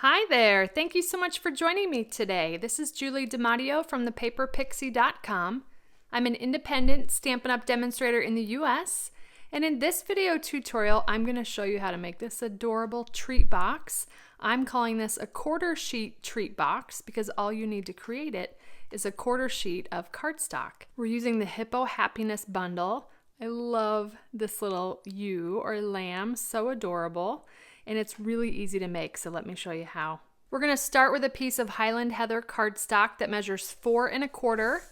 Hi there! Thank you so much for joining me today. This is Julie DiMatteo from thepaperpixie.com. I'm an independent Stampin' Up! Demonstrator in the US, and in this video tutorial, I'm going to show you how to make this adorable treat box. I'm calling this a quarter sheet treat box because all you need to create it is a quarter sheet of cardstock. We're using the Hippo Happiness Bundle. I love this little ewe or lamb, so adorable. And it's really easy to make, so let me show you how. We're going to start with a piece of Highland Heather cardstock that measures 4 1/4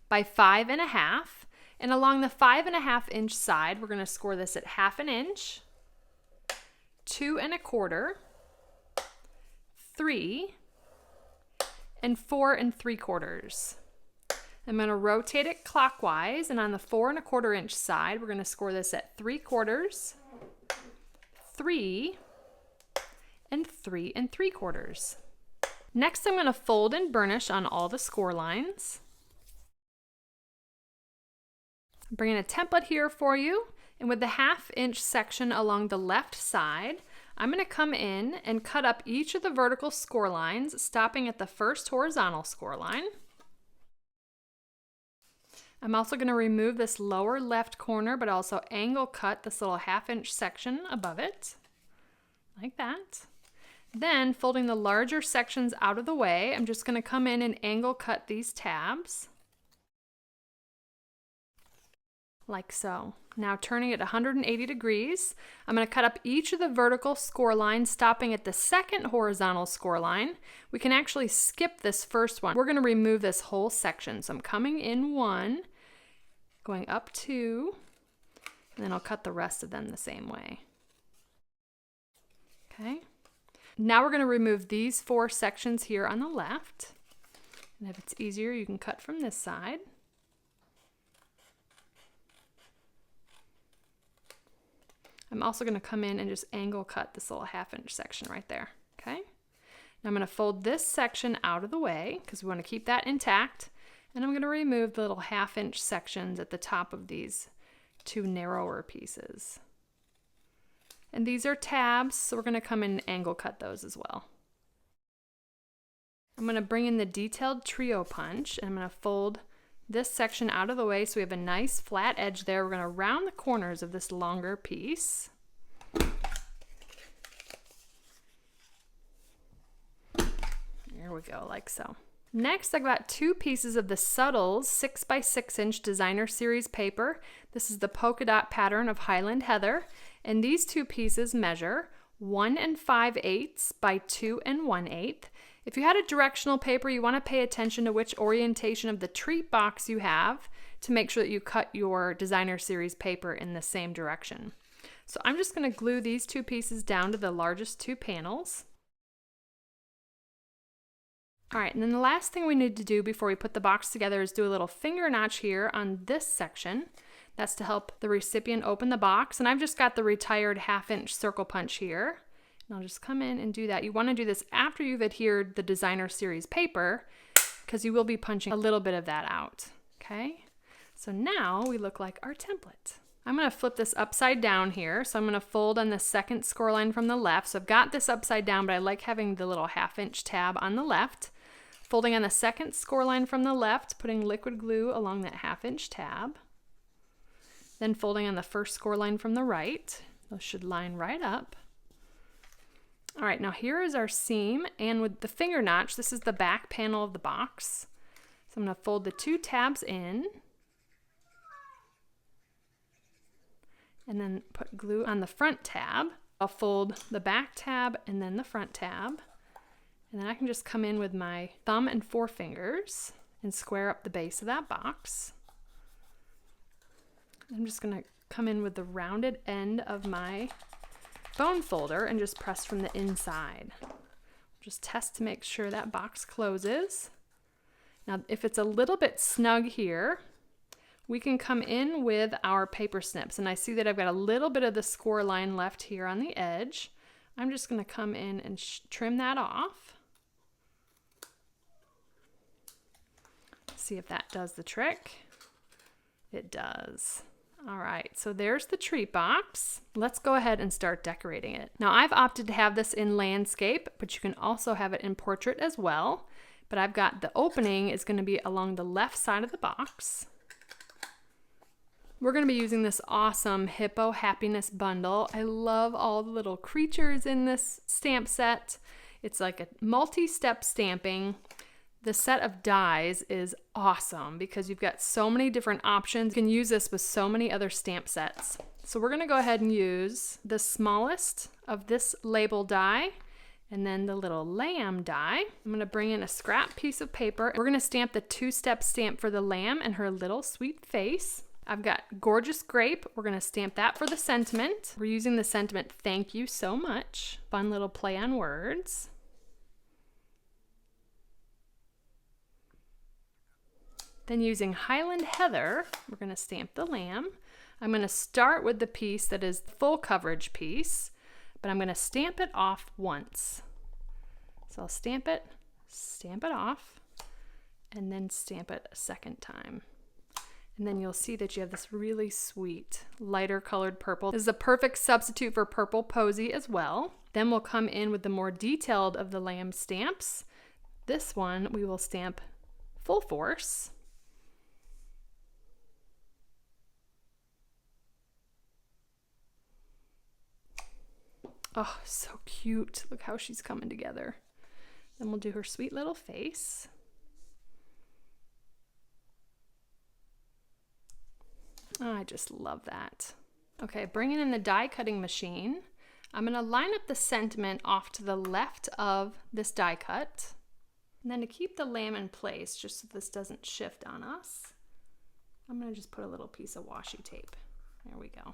by 5 1/2. And along the 5 1/2 inch side, we're going to score this at 1/2 inch, 2 1/4, 3, and 4 3/4. I'm going to rotate it clockwise, and on the 4 1/4 inch side, we're going to score this at 3/4, 3, and 3 3/4. Next, I'm going to fold and burnish on all the score lines. I'm bringing a template here for you, and with the 1/2 inch section along the left side, I'm going to come in and cut up each of the vertical score lines, stopping at the first horizontal score line. I'm also going to remove this lower left corner, but also angle cut this little 1/2 inch section above it, like that. Then, folding the larger sections out of the way, I'm just going to come in and angle cut these tabs, like so. Now turning it 180 degrees, I'm going to cut up each of the vertical score lines, stopping at the second horizontal score line. We can actually skip this first one. We're going to remove this whole section. So I'm coming in 1, going up 2, and then I'll cut the rest of them the same way. Okay. Now we're going to remove these 4 sections here on the left. And if it's easier, you can cut from this side. I'm also going to come in and just angle cut this little 1/2 inch section right there. Okay. Now I'm going to fold this section out of the way because we want to keep that intact. And I'm going to remove the little 1/2 inch sections at the top of these 2 narrower pieces. And these are tabs, so we're going to come in and angle cut those as well. I'm going to bring in the detailed trio punch, and I'm going to fold this section out of the way so we have a nice flat edge there. We're going to round the corners of this longer piece. There we go, like so. Next, I've got 2 pieces of the Subtles 6 by 6 inch designer series paper. This is the polka dot pattern of Highland Heather, and these 2 pieces measure 1 5/8 by 2 1/8. If you had a directional paper, you want to pay attention to which orientation of the treat box you have to make sure that you cut your designer series paper in the same direction. So I'm just going to glue these 2 pieces down to the largest 2 panels. All right, and then the last thing we need to do before we put the box together is do a little finger notch here on this section. That's to help the recipient open the box. And I've just got the retired 1/2 inch circle punch here. And I'll just come in and do that. You want to do this after you've adhered the designer series paper because you will be punching a little bit of that out. Okay, so now we look like our template. I'm going to flip this upside down here. So I'm going to fold on the second score line from the left. So I've got this upside down, but I like having the little 1/2 inch tab on the left. Folding on the second score line from the left, putting liquid glue along that 1/2 inch tab. Then folding on the first score line from the right. Those should line right up. All right, now here is our seam, and with the finger notch, this is the back panel of the box. So I'm going to fold the 2 tabs in, and then put glue on the front tab. I'll fold the back tab and then the front tab. And then I can just come in with my thumb and forefingers and square up the base of that box. I'm just going to come in with the rounded end of my bone folder and just press from the inside. Just test to make sure that box closes. Now, if it's a little bit snug here, we can come in with our paper snips. And I see that I've got a little bit of the score line left here on the edge. I'm just going to come in and trim that off. See if that does the trick. It does. All right, so there's the treat box. Let's go ahead and start decorating it. Now I've opted to have this in landscape, but you can also have it in portrait as well. But I've got the opening is going to be along the left side of the box. We're going to be using this awesome Hippo Happiness Bundle. I love all the little creatures in this stamp set. It's like a multi-step stamping. The set of dies is awesome because you've got so many different options. You can use this with so many other stamp sets. So we're going to go ahead and use the smallest of this label die and then the little lamb die. I'm going to bring in a scrap piece of paper. We're going to stamp the two-step stamp for the lamb and her little sweet face. I've got gorgeous grape. We're going to stamp that for the sentiment. We're using the sentiment, "Thank you so much." Fun little play on words. Then using Highland Heather, we're going to stamp the lamb. I'm going to start with the piece that is the full coverage piece, but I'm going to stamp it off once. So I'll stamp it off, and then stamp it a second time. And then you'll see that you have this really sweet, lighter colored purple. This is a perfect substitute for purple posy as well. Then we'll come in with the more detailed of the lamb stamps. This one we will stamp full force. Oh, so cute. Look how she's coming together. Then we'll do her sweet little face. Oh, I just love that. Okay, bringing in the die cutting machine. I'm going to line up the sentiment off to the left of this die cut. And then to keep the lamb in place, just so this doesn't shift on us, I'm going to just put a little piece of washi tape. There we go.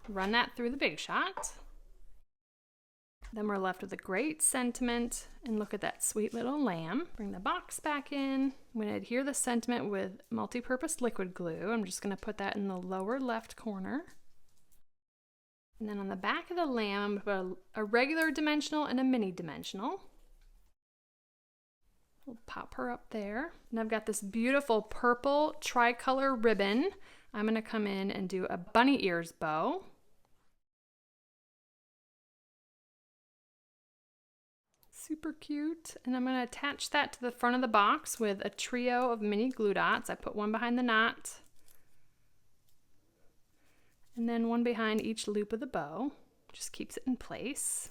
Run that through the Big Shot. Then we're left with a great sentiment, and look at that sweet little lamb. Bring the box back in. I'm going to adhere the sentiment with multi-purpose liquid glue. I'm just going to put that in the lower left corner. And then on the back of the lamb, I'm going to put a regular dimensional and a mini dimensional. We'll pop her up there. And I've got this beautiful purple tricolor ribbon. I'm going to come in and do a bunny ears bow. Super cute. And I'm going to attach that to the front of the box with a trio of mini glue dots. I put one behind the knot and then one behind each loop of the bow. Just keeps it in place.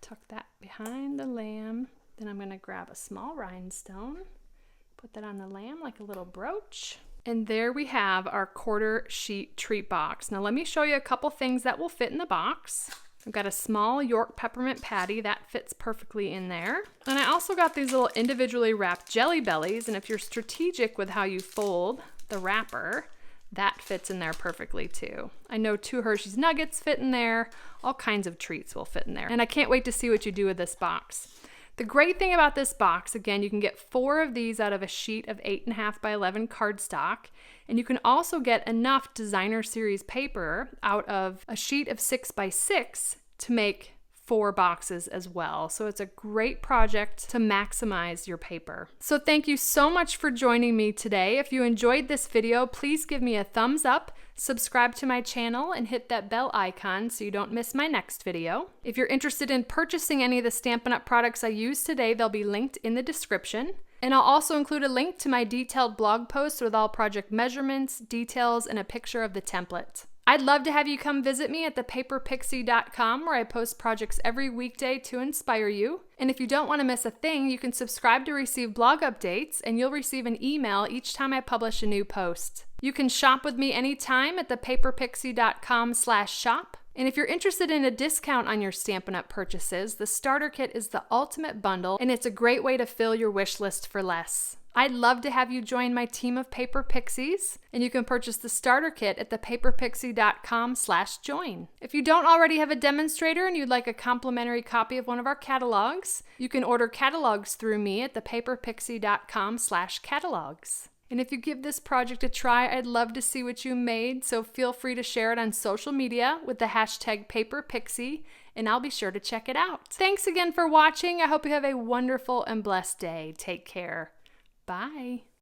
Tuck that behind the lamb. Then I'm going to grab a small rhinestone, put that on the lamb like a little brooch. And there we have our quarter sheet treat box. Now let me show you a couple things that will fit in the box. I've got a small York peppermint patty that fits perfectly in there. And I also got these little individually wrapped jelly bellies, and if you're strategic with how you fold the wrapper, that fits in there perfectly too. I know 2 Hershey's Nuggets fit in there. All kinds of treats will fit in there. And I can't wait to see what you do with this box. The great thing about this box, again, you can get 4 of these out of a sheet of 8.5 by 11 cardstock, and you can also get enough designer series paper out of a sheet of 6 by 6 to make 4 boxes as well. So it's a great project to maximize your paper. So thank you so much for joining me today. If you enjoyed this video, please give me a thumbs up, subscribe to my channel, and hit that bell icon so you don't miss my next video. If you're interested in purchasing any of the Stampin' Up! Products I used today, they'll be linked in the description. And I'll also include a link to my detailed blog post with all project measurements, details, and a picture of the template. I'd love to have you come visit me at thepaperpixie.com, where I post projects every weekday to inspire you. And if you don't want to miss a thing, you can subscribe to receive blog updates, and you'll receive an email each time I publish a new post. You can shop with me anytime at thepaperpixie.com/shop. And if you're interested in a discount on your Stampin' Up! Purchases, the starter kit is the ultimate bundle, and it's a great way to fill your wish list for less. I'd love to have you join my team of Paper Pixies, and you can purchase the starter kit at thepaperpixie.com/join. If you don't already have a demonstrator and you'd like a complimentary copy of one of our catalogs, you can order catalogs through me at thepaperpixie.com/catalogs. And if you give this project a try, I'd love to see what you made, so feel free to share it on social media with the hashtag PaperPixie and I'll be sure to check it out. Thanks again for watching. I hope you have a wonderful and blessed day. Take care. Bye.